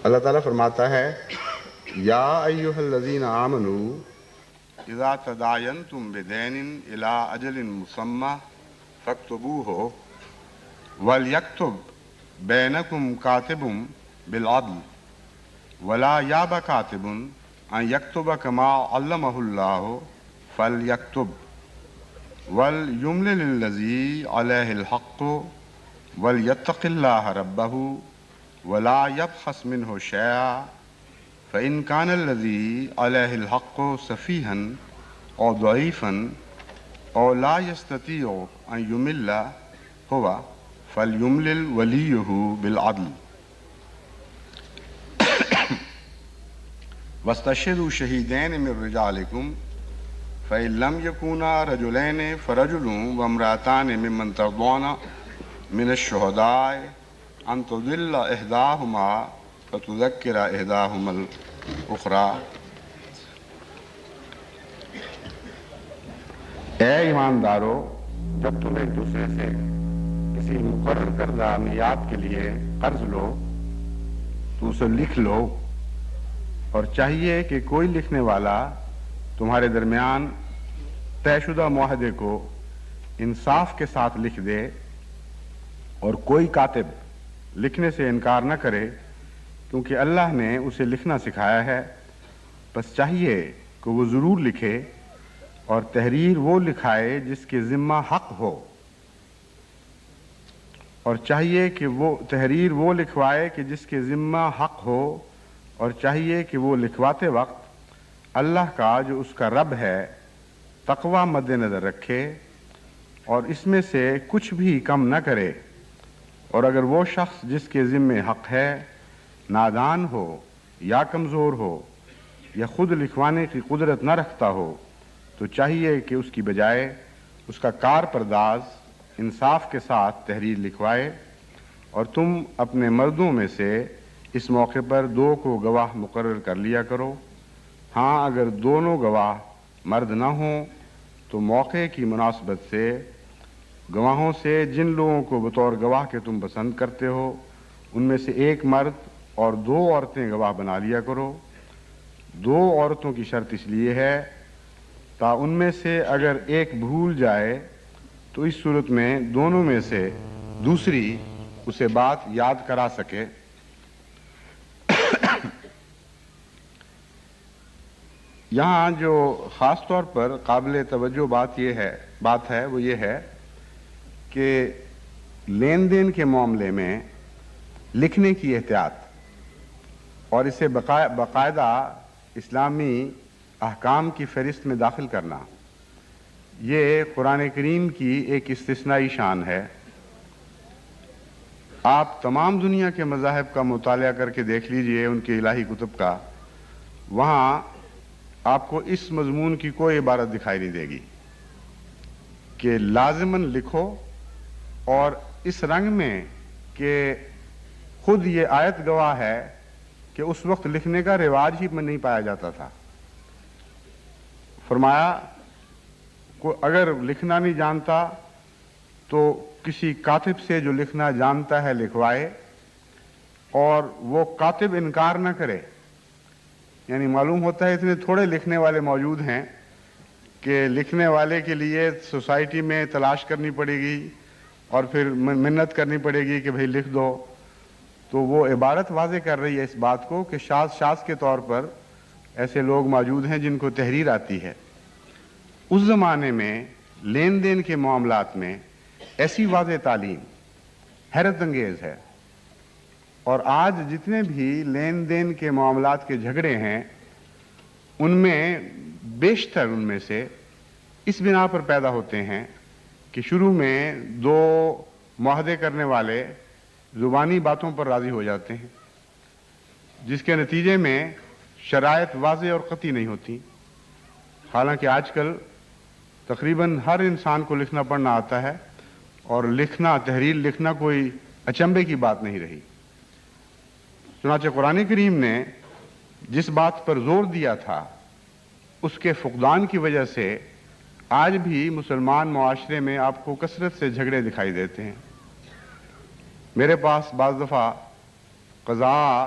اللہ تعالیٰ فرماتا ہے یا ایھا الذین آمنوا اذا تداینتم بدین الی اجل مسمی فاکتبوہ ولیکتب بینکم کاتب بالعدل ولا یاب کاتب ان یکتب کما علمہ اللہ فلیکتب ولیملل الذی علیہ الحق ولیتق اللہ ربہ ولا یبخس منہ شیئا فإن كان الذي عليه الحق سفيها أو ضعيفا أو لا يستطيع أن يمل هو فليملل وليه بالعدل واستشهدوا شهيدين من رجالكم فإن لم يكونا رجلين فرجل وامرأتان ممن ترضون من الشهداء أن تضل إحداهما فتذکر احداہما الاخری۔ اے ایماندارو، جب تم ایک دوسرے سے کسی مقرر کردہ میعاد کے لیے قرض لو تو اسے لکھ لو، اور چاہیے کہ کوئی لکھنے والا تمہارے درمیان طے شدہ معاہدے کو انصاف کے ساتھ لکھ دے، اور کوئی کاتب لکھنے سے انکار نہ کرے، کیونکہ اللہ نے اسے لکھنا سکھایا ہے۔ بس چاہیے کہ وہ ضرور لکھے، اور تحریر وہ لکھائے جس کے ذمہ حق ہو، اور چاہیے کہ وہ تحریر وہ لکھوائے کہ جس کے ذمہ حق ہو، اور چاہیے کہ وہ لکھواتے وقت اللہ کا جو اس کا رب ہے تقوی مد نظر رکھے، اور اس میں سے کچھ بھی کم نہ کرے، اور اگر وہ شخص جس کے ذمہ حق ہے نادان ہو یا کمزور ہو یا خود لکھوانے کی قدرت نہ رکھتا ہو، تو چاہیے کہ اس کی بجائے اس کا کار پرداز انصاف کے ساتھ تحریر لکھوائے، اور تم اپنے مردوں میں سے اس موقع پر 2 کو گواہ مقرر کر لیا کرو۔ ہاں، اگر دونوں گواہ مرد نہ ہوں تو موقع کی مناسبت سے گواہوں سے جن لوگوں کو بطور گواہ کے تم پسند کرتے ہو ان میں سے ایک مرد اور 2 عورتیں گواہ بنا لیا کرو۔ 2 عورتوں کی شرط اس لیے ہے تا ان میں سے اگر ایک بھول جائے تو اس صورت میں دونوں میں سے دوسری اسے بات یاد کرا سکے۔ یہاں جو خاص طور پر قابل توجہ بات ہے وہ یہ ہے کہ لین دین کے معاملے میں لکھنے کی احتیاط اور اسے باقاعدہ اسلامی احکام کی فہرست میں داخل کرنا، یہ قرآن کریم کی ایک استثنائی شان ہے۔ آپ تمام دنیا کے مذاہب کا مطالعہ کر کے دیکھ لیجئے، ان کے الہی کتب کا، وہاں آپ کو اس مضمون کی کوئی عبارت دکھائی نہیں دے گی کہ لازماً لکھو، اور اس رنگ میں کہ خود یہ آیت گواہ ہے کہ اس وقت لکھنے کا رواج ہی میں نہیں پایا جاتا تھا۔ فرمایا اگر لکھنا نہیں جانتا تو کسی کاتب سے جو لکھنا جانتا ہے لکھوائے، اور وہ کاتب انکار نہ کرے۔ یعنی معلوم ہوتا ہے اتنے تھوڑے لکھنے والے موجود ہیں کہ لکھنے والے کے لیے سوسائٹی میں تلاش کرنی پڑے گی اور پھر منت کرنی پڑے گی کہ بھئی لکھ دو۔ تو وہ عبارت واضح کر رہی ہے اس بات کو کہ شاذ کے طور پر ایسے لوگ موجود ہیں جن کو تحریر آتی ہے۔ اس زمانے میں لین دین کے معاملات میں ایسی واضح تعلیم حیرت انگیز ہے، اور آج جتنے بھی لین دین کے معاملات کے جھگڑے ہیں ان میں بیشتر ان میں سے اس بنا پر پیدا ہوتے ہیں کہ شروع میں 2 معاہدے کرنے والے زبانی باتوں پر راضی ہو جاتے ہیں، جس کے نتیجے میں شرائط واضح اور قطعی نہیں ہوتی۔ حالانکہ آج کل تقریباً ہر انسان کو لکھنا پڑھنا آتا ہے، اور تحریر لکھنا کوئی اچنبے کی بات نہیں رہی۔ چنانچہ قرآن کریم نے جس بات پر زور دیا تھا اس کے فقدان کی وجہ سے آج بھی مسلمان معاشرے میں آپ کو کثرت سے جھگڑے دکھائی دیتے ہیں۔ میرے پاس بعض دفعہ قضاء